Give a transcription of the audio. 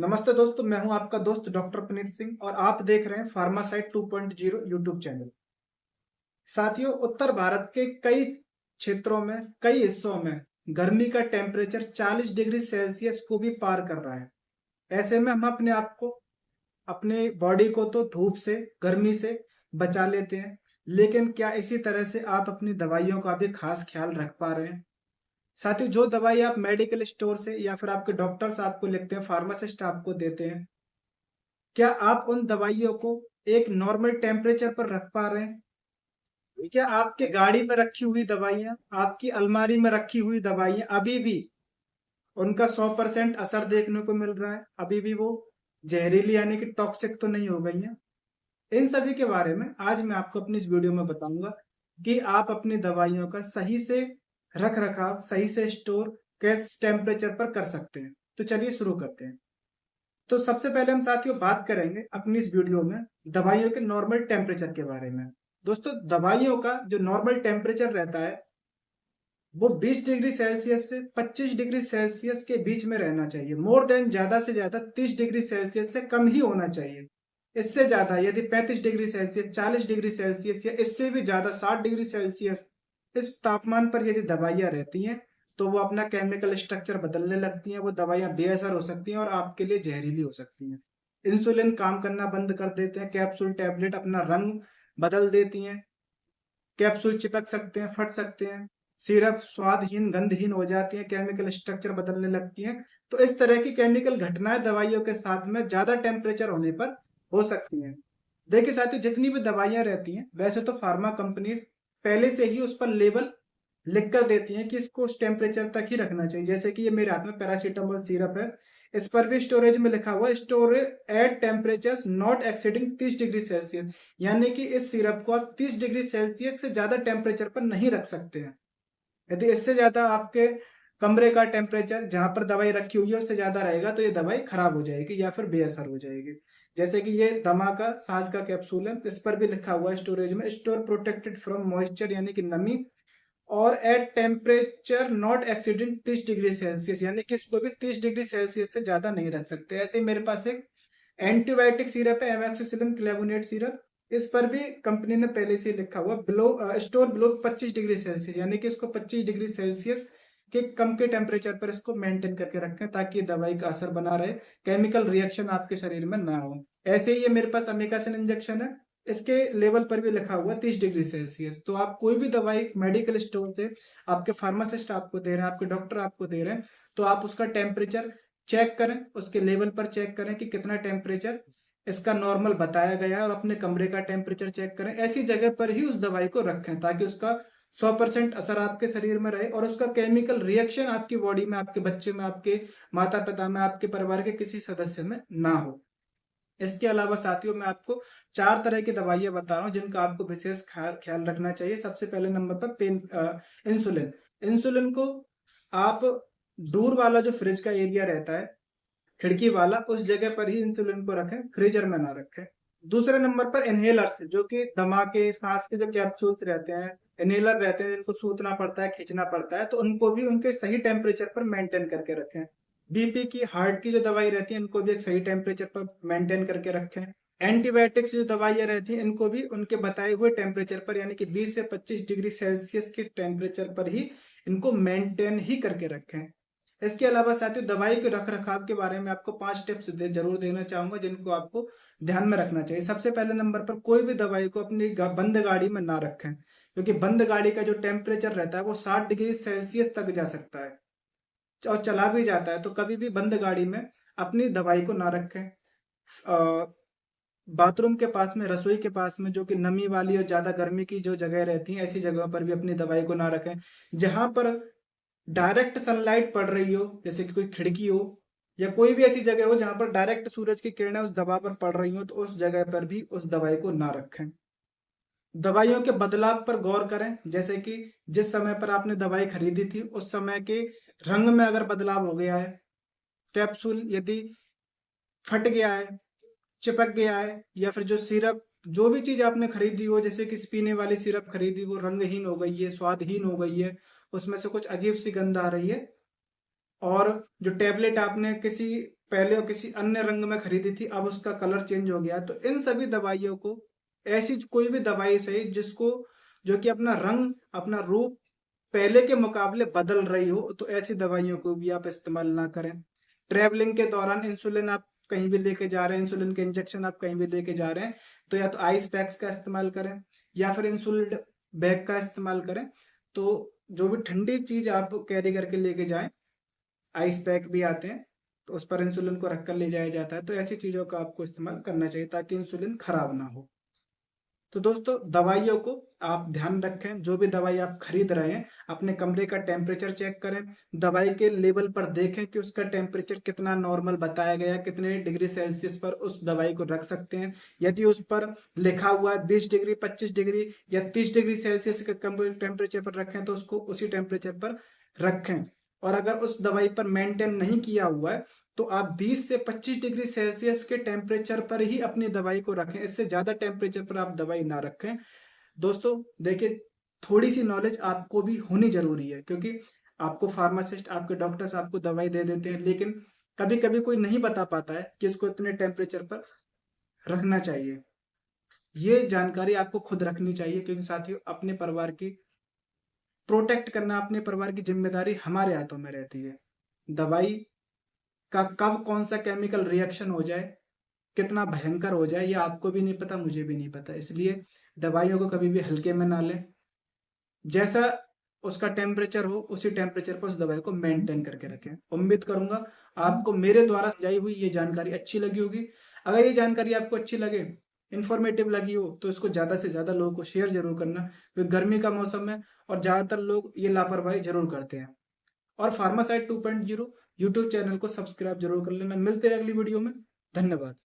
नमस्ते दोस्तों, मैं हूं आपका दोस्त डॉक्टर पुनीत सिंह और आप देख रहे हैं फार्मासाइट 2.0 यूट्यूब चैनल। साथियों, उत्तर भारत के कई क्षेत्रों में, कई हिस्सों में गर्मी का टेम्परेचर 40 डिग्री सेल्सियस को भी पार कर रहा है। ऐसे में हम अपने आप को, अपने बॉडी को तो धूप से, गर्मी से बचा लेते हैं, लेकिन क्या इसी तरह से आप अपनी दवाइयों का भी खास ख्याल रख पा रहे हैं? साथ ही जो दवाई आप मेडिकल स्टोर से या फिर आपके डॉक्टर्स आपको लिखते हैं, फार्मासिस्ट आपको देते हैं, क्या आप उन दवाइयों को एक नॉर्मल टेम्परेचर पर रख पा रहे हैं? क्या आपके गाड़ी में रखी हुई दवाइयाँ, आपकी अलमारी में रखी हुई दवाइयाँ अभी भी उनका 100% असर देखने को मिल रहा है? अभी भी वो जहरीली यानी कि टॉक्सिक तो नहीं हो गई हैं? इन सभी के बारे में आज मैं आपको अपनी इस वीडियो में बताऊंगा कि आप अपनी दवाइयों का सही से रख रखाव, सही से स्टोर किस टेम्परेचर पर कर सकते हैं। तो चलिए शुरू करते हैं। तो सबसे पहले हम साथियों बात करेंगे अपनी इस वीडियो में दवाइयों के नॉर्मल टेम्परेचर के बारे में। दोस्तों, दवाइयों का जो नॉर्मल टेम्परेचर रहता है वो 20 डिग्री सेल्सियस से 25 डिग्री सेल्सियस के बीच में रहना चाहिए। मोर देन, ज्यादा से ज्यादा 30 डिग्री सेल्सियस से कम ही होना चाहिए। इससे ज्यादा यदि 35 डिग्री सेल्सियस, 40 डिग्री सेल्सियस या इससे भी ज्यादा 60 डिग्री सेल्सियस इस तापमान पर यदि दवाइयां रहती हैं तो वो अपना केमिकल स्ट्रक्चर बदलने लगती हैं। वो दवाइयां बेअसर हो सकती हैं और आपके लिए जहरीली हो सकती हैं। इंसुलिन काम करना बंद कर देते हैं, कैप्सूल टैबलेट अपना रंग बदल देती हैं, कैप्सूल चिपक सकते हैं, फट सकते हैं, सिरप स्वादहीन, गंधहीन हो जाती है, केमिकल स्ट्रक्चर बदलने लगती है। तो इस तरह की केमिकल घटनाएं दवाइयों के साथ में ज्यादा टेम्परेचर होने पर हो सकती हैं। देखिए साथियों, जितनी भी दवाइयां रहती हैं वैसे तो फार्मा कंपनीज पहले से ही उस पर लेबल लिख कर देती हैं कि इसको उस टेम्परेचर तक ही रखना चाहिए। जैसे कि ये मेरे हाथ में पैरासीटामोल सिरप है, इस पर भी स्टोरेज में लिखा हुआ है store at temperature not exceeding 30 degree Celsius, यानी कि इस सिरप को आप 30 डिग्री सेल्सियस से ज्यादा टेम्परेचर पर नहीं रख सकते हैं। यदि इससे ज्यादा आपके कमरे का टेम्परेचर जहां पर दवाई रखी हुई है उससे ज्यादा रहेगा तो ये दवाई खराब हो जाएगी या फिर बेअसर हो जाएगी। जैसे कि ये दमा का सांस का कैप्सूल है, इस पर भी लिखा हुआ है स्टोरेज में स्टोर प्रोटेक्टेड फ्रॉम मॉइस्चर यानी कि नमी और at temperature not exceeding 30 degree Celsius, यानी कि इसको भी 30 डिग्री सेल्सियस से ज्यादा नहीं रख सकते। ऐसे ही मेरे पास एक एंटीबायोटिक सिरप है, एमोक्सिसिलिन क्लेवोनेट सिरप। इस पर भी कंपनी ने पहले से लिखा हुआ below store below 25 degree Celsius, यानी कि इसको 25 डिग्री सेल्सियस के कम के टेम्परेचर पर इसको मेंटेन करके रखें ताकि दवाई का असर बना रहे, केमिकल रिएक्शन आपके शरीर में ना हो। ऐसे ही ये मेरे पास अमेकासिन इंजेक्शन है, इसके लेवल पर भी लिखा हुआ 30 डिग्री सेल्सियस। तो आप कोई भी दवाई मेडिकल स्टोर से, आपके फार्मासिस्ट आपको दे रहे हैं, आपके डॉक्टर आपको दे रहे हैं, तो आप उसका टेम्परेचर चेक करें, उसके लेवल पर चेक करें कि कितना टेम्परेचर इसका नॉर्मल बताया गया है और अपने कमरे का टेम्परेचर चेक करें। ऐसी जगह पर ही उस दवाई को रखें ताकि उसका 100% असर आपके शरीर में रहे और उसका केमिकल रिएक्शन आपकी बॉडी में, आपके बच्चे में, आपके माता पिता में, आपके परिवार के किसी सदस्य में ना हो। इसके अलावा साथियों, मैं आपको 4 तरह की दवाइयाँ बता रहा हूँ जिनका आपको विशेष ख्याल रखना चाहिए। सबसे पहले नंबर पर इंसुलिन। इंसुलिन को आप दूर वाला जो फ्रिज का एरिया रहता है, खिड़की वाला, उस जगह पर ही इंसुलिन को रखें, फ्रीजर में ना रखें। दूसरे नंबर पर इनहेलर्स, जो कि दमा के, सांस के जो कैप्सूल्स रहते हैं, इनहेलर रहते हैं जिनको सूतना पड़ता है, खींचना पड़ता है, तो उनको भी उनके सही टेम्परेचर पर मेंटेन करके रखें। बीपी की, हार्ट की जो दवाई रहती है इनको भी एक सही टेम्परेचर पर मेंटेन करके रखें। एंटीबायोटिक्स जो दवाइयाँ रहती हैं इनको भी उनके बताए हुए टेम्परेचर पर यानी कि 20 से 25 डिग्री सेल्सियस के टेम्परेचर पर ही इनको मेंटेन ही करके रखें। इसके अलावा साथियों, दवाई के रख रखाव के बारे में आपको 5 टिप्स जरूर देना चाहूंगा जिनको आपको ध्यान में रखना चाहिए। सबसे पहले नंबर पर, कोई भी दवाई को अपनी बंद गाड़ी में ना रखें, क्योंकि बंद गाड़ी का जो टेम्परेचर रहता है वो 60 डिग्री सेल्सियस तक जा सकता है और चला भी जाता है। तो कभी भी बंद गाड़ी में अपनी दवाई को ना रखें। बाथरूम के पास में, रसोई के पास में, जो कि नमी वाली और ज्यादा गर्मी की जो जगह रहती है, ऐसी जगहों पर भी अपनी दवाई को ना रखें। जहां पर डायरेक्ट सनलाइट पड़ रही हो, जैसे कि कोई खिड़की हो या कोई भी ऐसी जगह हो जहां पर डायरेक्ट सूरज की किरणें उस दवा पर पड़ रही हो, तो उस जगह पर भी उस दवाई को ना रखें। दवाइयों के बदलाव पर गौर करें, जैसे कि जिस समय पर आपने दवाई खरीदी थी उस समय के रंग में अगर बदलाव हो गया है, कैप्सूल यदि फट गया है, चिपक गया है, या फिर जो सिरप, जो भी चीज आपने खरीदी हो, जैसे कि पीने वाली सिरप खरीदी वो रंगहीन हो गई है, स्वादहीन हो गई है, उसमें से कुछ अजीब सी गंध आ रही है, और जो टेबलेट आपने किसी पहले वो किसी अन्य रंग में खरीदी थी, अब उसका कलर चेंज हो गया। तो इन सभी दवाइयों को, ऐसी कोई भी दवाई सही जिसको, जो कि अपना रंग, अपना रूप पहले के मुकाबले बदल रही हो, तो ऐसी दवाइयों को भी आप इस्तेमाल ना करें। ट्रैवलिंग के दौरान इंसुलिन आप कहीं भी लेके जा रहे हैं, इंसुलिन के इंजेक्शन आप कहीं भी लेके जा रहे हैं, तो या तो आइस पैक्स का इस्तेमाल करें या फिर इंसुलिन बैग का इस्तेमाल करें। तो जो भी ठंडी चीज आप कैरी करके लेके जाएं, आइस पैक भी आते हैं, तो उस पर इंसुलिन को रखकर ले जाया जाता है। तो ऐसी चीजों का आपको इस्तेमाल करना चाहिए ताकि इंसुलिन खराब ना हो। तो दोस्तों, दवाइयों को आप ध्यान रखें। जो भी दवाई आप खरीद रहे हैं, अपने कमरे का टेम्परेचर चेक करें। दवाई के लेबल पर देखें कि उसका टेम्परेचर कितना नॉर्मल बताया गया है, कितने डिग्री सेल्सियस पर उस दवाई को रख सकते हैं। यदि उस पर लिखा हुआ है 20 डिग्री, 25 डिग्री या 30 डिग्री सेल्सियस के टेम्परेचर पर रखें, तो उसको उसी टेम्परेचर पर रखें। और अगर उस दवाई पर मेंटेन नहीं किया हुआ है, तो आप 20 से 25 डिग्री सेल्सियस के टेम्परेचर पर ही अपनी दवाई को रखें। इससे ज्यादा टेम्परेचर पर आप दवाई ना रखें। दोस्तों देखिए, थोड़ी सी नॉलेज आपको भी होनी जरूरी है, क्योंकि आपको फार्मासिस्ट, आपके डॉक्टर्स आपको दवाई दे देते हैं, लेकिन कभी कभी कोई नहीं बता पाता है कि इसको इतने टेम्परेचर पर रखना चाहिए। ये जानकारी आपको खुद रखनी चाहिए, क्योंकि साथियों, अपने परिवार की प्रोटेक्ट करना, अपने परिवार की जिम्मेदारी हमारे हाथों में रहती है। दवाई का कब कौन सा केमिकल रिएक्शन हो जाए, कितना भयंकर हो जाए, ये आपको भी नहीं पता, मुझे भी नहीं पता। इसलिए दवाइयों को कभी भी हल्के में ना लें। जैसा उसका टेम्परेचर हो, उसी टेम्परेचर पर उस दवाई को मेंटेन करके रखें। उम्मीद करूंगा आपको मेरे द्वारा समझाई हुई ये जानकारी अच्छी लगी होगी। अगर ये जानकारी आपको अच्छी लगे, इंफॉर्मेटिव लगी हो, तो इसको ज्यादा से ज्यादा लोगों को शेयर जरूर करना, क्योंकि गर्मी का मौसम है और ज्यादातर लोग ये लापरवाही जरूर करते हैं। और फार्मासाइट 2.0 यूट्यूब चैनल को सब्सक्राइब जरूर कर लेना। मिलते हैं अगली वीडियो में। धन्यवाद।